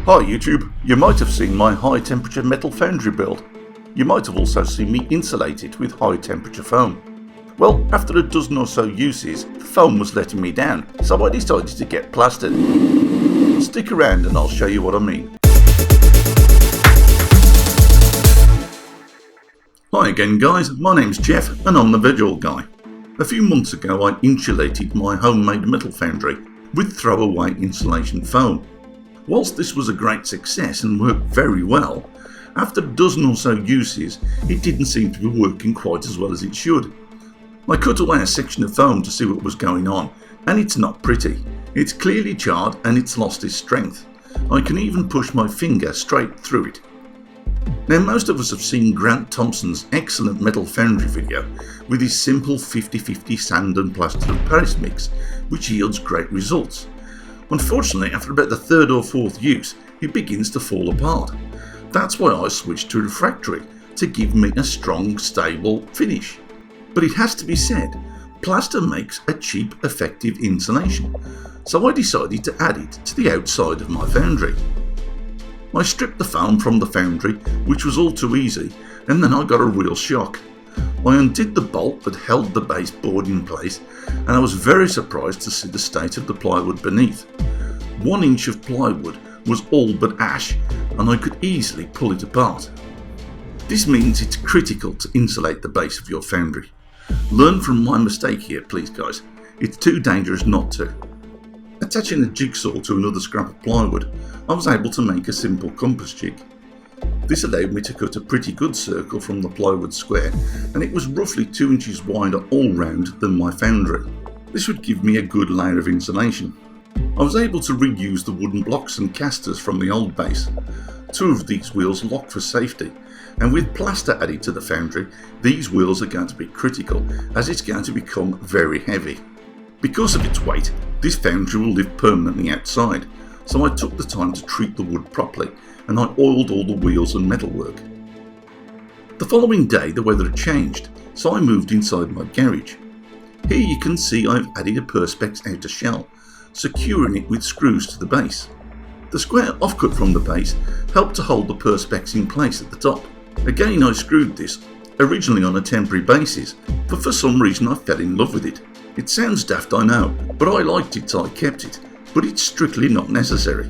Hi YouTube, you might have seen my high temperature metal foundry build. You might have also seen me insulate it with high temperature foam. Well, after a dozen or so uses, the foam was letting me down, so I decided to get plastered. Stick around and I'll show you what I mean. Hi again guys, my name's Jeff and I'm the vegoilguy. A few months ago I insulated my homemade metal foundry with throwaway insulation foam. Whilst this was a great success and worked very well, after a dozen or so uses it didn't seem to be working quite as well as it should. I cut away a section of foam to see what was going on, and it's not pretty. It's clearly charred and it's lost its strength. I can even push my finger straight through it. Now most of us have seen Grant Thompson's excellent metal foundry video with his simple 50-50 sand and plaster of Paris mix, which yields great results. Unfortunately, after about the third or fourth use, it begins to fall apart. That's why I switched to refractory, to give me a strong, stable finish. But it has to be said, plaster makes a cheap, effective insulation, so I decided to add it to the outside of my foundry. I stripped the foam from the foundry, which was all too easy, and then I got a real shock. I undid the bolt that held the baseboard in place, and I was very surprised to see the state of the plywood beneath. 1 inch of plywood was all but ash, and I could easily pull it apart. This means it's critical to insulate the base of your foundry. Learn from my mistake here, please guys. It's too dangerous not to. Attaching a jigsaw to another scrap of plywood, I was able to make a simple compass jig. This allowed me to cut a pretty good circle from the plywood square, and it was roughly 2 inches wider all round than my foundry. This would give me a good layer of insulation. I was able to reuse the wooden blocks and casters from the old base. 2 of these wheels lock for safety, and with plaster added to the foundry, these wheels are going to be critical as it's going to become very heavy. Because of its weight, this foundry will live permanently outside, so I took the time to treat the wood properly, and I oiled all the wheels and metalwork. The following day the weather had changed, so I moved inside my garage. Here you can see I've added a perspex outer shell, securing it with screws to the base. The square offcut from the base helped to hold the perspex in place at the top. Again I screwed this, originally on a temporary basis, but for some reason I fell in love with it. It sounds daft, I know, but I liked it so I kept it, but it's strictly not necessary.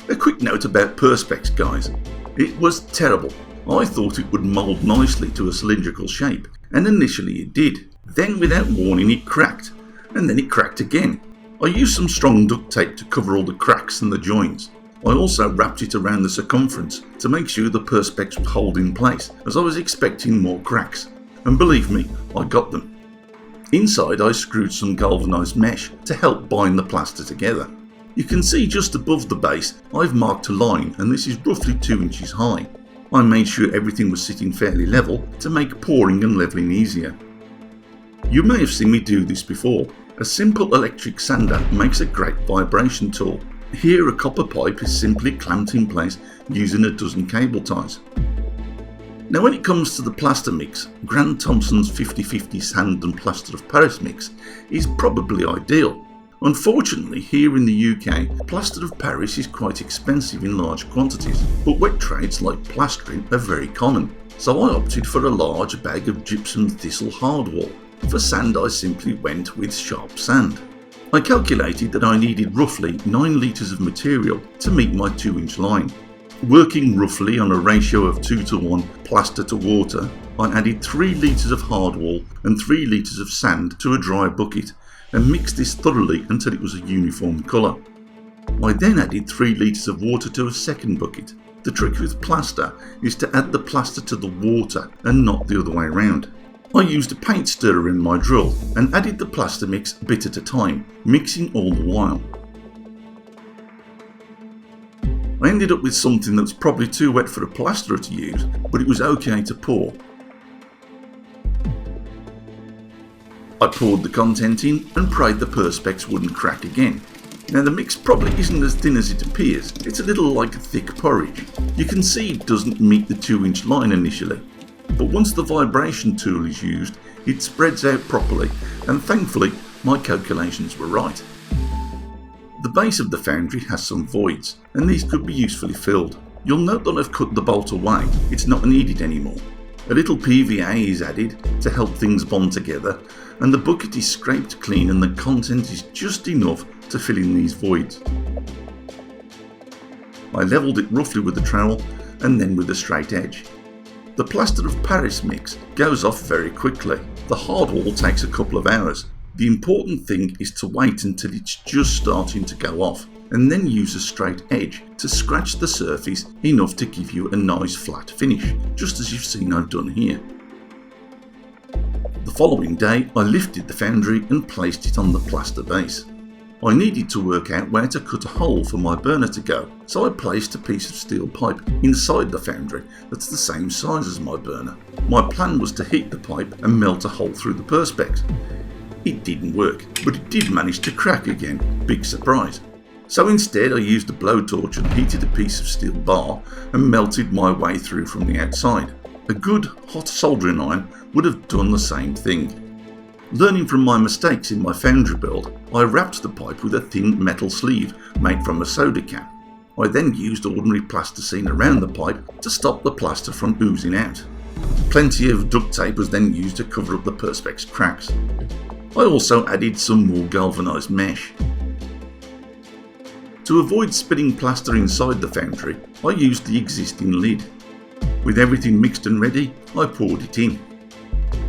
A quick note about perspex guys, it was terrible. I thought it would mould nicely to a cylindrical shape, and initially it did. Then without warning it cracked, and then it cracked again. I used some strong duct tape to cover all the cracks and the joins. I also wrapped it around the circumference to make sure the perspex would hold in place, as I was expecting more cracks, and believe me, I got them. Inside I screwed some galvanised mesh to help bind the plaster together. You can see just above the base I've marked a line, and this is roughly 2 inches high. I made sure everything was sitting fairly level to make pouring and levelling easier. You may have seen me do this before. A simple electric sander makes a great vibration tool. Here a copper pipe is simply clamped in place using a dozen cable ties. Now when it comes to the plaster mix, Grant Thompson's 50-50 sand and plaster of Paris mix is probably ideal. Unfortunately, here in the UK, plaster of Paris is quite expensive in large quantities, but wet trades like plastering are very common, so I opted for a large bag of gypsum thistle hardwall. For sand I simply went with sharp sand. I calculated that I needed roughly 9 litres of material to meet my 2-inch line. Working roughly on a ratio of 2:1 plaster to water, I added 3 litres of hardwall and 3 litres of sand to a dry bucket, and mixed this thoroughly until it was a uniform colour. I then added 3 litres of water to a second bucket. The trick with plaster is to add the plaster to the water and not the other way around. I used a paint stirrer in my drill and added the plaster mix bit at a time, mixing all the while. I ended up with something that's probably too wet for a plasterer to use, but it was okay to pour. I poured the content in and prayed the perspex wouldn't crack again. Now the mix probably isn't as thin as it appears, it's a little like a thick porridge. You can see it doesn't meet the 2-inch line initially, but once the vibration tool is used, it spreads out properly, and thankfully my calculations were right. The base of the foundry has some voids, and these could be usefully filled. You'll note that I've cut the bolt away, it's not needed anymore. A little PVA is added to help things bond together, and the bucket is scraped clean and the content is just enough to fill in these voids. I levelled it roughly with the trowel and then with a straight edge. The plaster of Paris mix goes off very quickly. The hard wall takes a couple of hours. The important thing is to wait until it's just starting to go off, and then use a straight edge to scratch the surface enough to give you a nice flat finish, just as you've seen I've done here. The following day I lifted the foundry and placed it on the plaster base. I needed to work out where to cut a hole for my burner to go, so I placed a piece of steel pipe inside the foundry that's the same size as my burner. My plan was to heat the pipe and melt a hole through the perspex. It didn't work, but it did manage to crack again, big surprise. So instead I used a blowtorch and heated a piece of steel bar and melted my way through from the outside. A good hot soldering iron would have done the same thing. Learning from my mistakes in my foundry build, I wrapped the pipe with a thin metal sleeve made from a soda can. I then used ordinary plasticine around the pipe to stop the plaster from oozing out. Plenty of duct tape was then used to cover up the perspex cracks. I also added some more galvanised mesh. To avoid spilling plaster inside the foundry, I used the existing lid. With everything mixed and ready, I poured it in.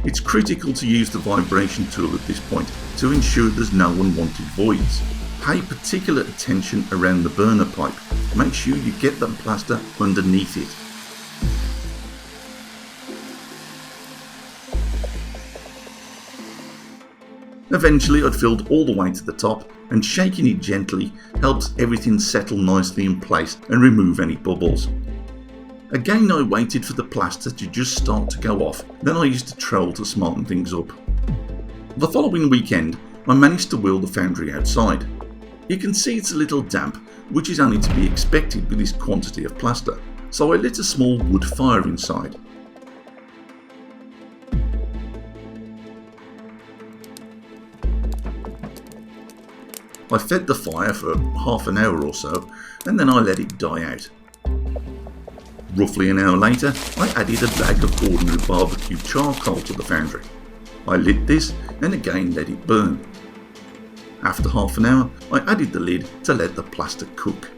It's critical to use the vibration tool at this point to ensure there's no unwanted voids. Pay particular attention around the burner pipe. Make sure you get that plaster underneath it. Eventually I'd filled all the way to the top, and shaking it gently helps everything settle nicely in place and remove any bubbles. Again I waited for the plaster to just start to go off, then I used a trowel to smarten things up. The following weekend I managed to wheel the foundry outside. You can see it's a little damp, which is only to be expected with this quantity of plaster, so I lit a small wood fire inside. I fed the fire for half an hour or so, and then I let it die out. Roughly an hour later, I added a bag of ordinary barbecue charcoal to the foundry. I lit this and again let it burn. After half an hour, I added the lid to let the plaster cook.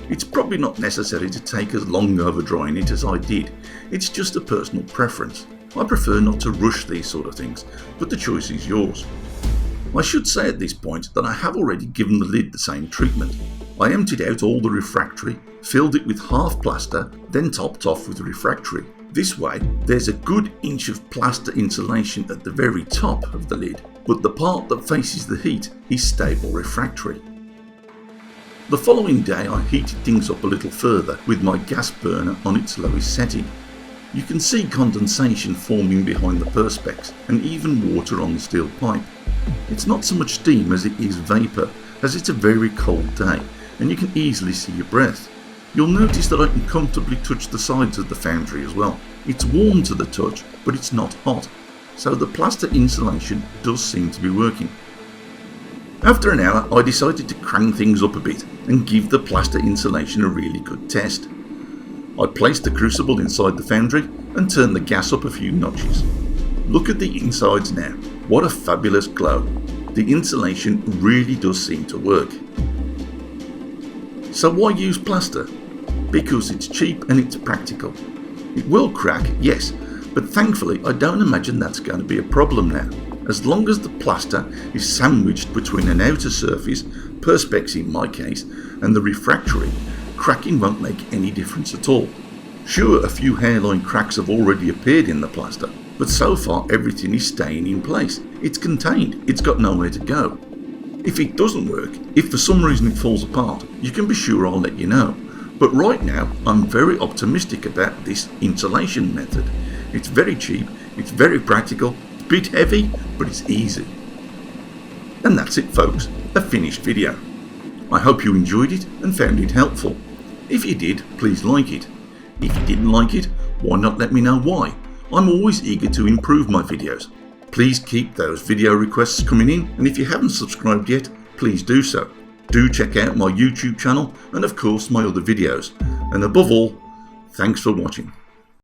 It's probably not necessary to take as long over drying it as I did, it's just a personal preference. I prefer not to rush these sort of things, but the choice is yours. I should say at this point that I have already given the lid the same treatment. I emptied out all the refractory, filled it with half plaster, then topped off with refractory. This way, there's a good inch of plaster insulation at the very top of the lid, but the part that faces the heat is stable refractory. The following day I heated things up a little further with my gas burner on its lowest setting. You can see condensation forming behind the perspex and even water on the steel pipe. It's not so much steam as it is vapour, as it's a very cold day and you can easily see your breath. You'll notice that I can comfortably touch the sides of the foundry as well. It's warm to the touch, but it's not hot, so the plaster insulation does seem to be working. After an hour I decided to crank things up a bit and give the plaster insulation a really good test. I placed the crucible inside the foundry and turned the gas up a few notches. Look at the insides now, what a fabulous glow. The insulation really does seem to work. So why use plaster? Because it's cheap and it's practical. It will crack, yes, but thankfully I don't imagine that's going to be a problem now. As long as the plaster is sandwiched between an outer surface, perspex in my case, and the refractory, cracking won't make any difference at all. Sure, a few hairline cracks have already appeared in the plaster, but so far everything is staying in place. It's contained, it's got nowhere to go. If it doesn't work, if for some reason it falls apart, you can be sure I'll let you know. But right now, I'm very optimistic about this insulation method. It's very cheap, it's very practical, it's a bit heavy, but it's easy. And that's it folks, a finished video. I hope you enjoyed it and found it helpful. If you did, please like it. If you didn't like it, why not let me know why? I'm always eager to improve my videos. Please keep those video requests coming in, and if you haven't subscribed yet, please do so. Do check out my YouTube channel and of course my other videos. And above all, thanks for watching.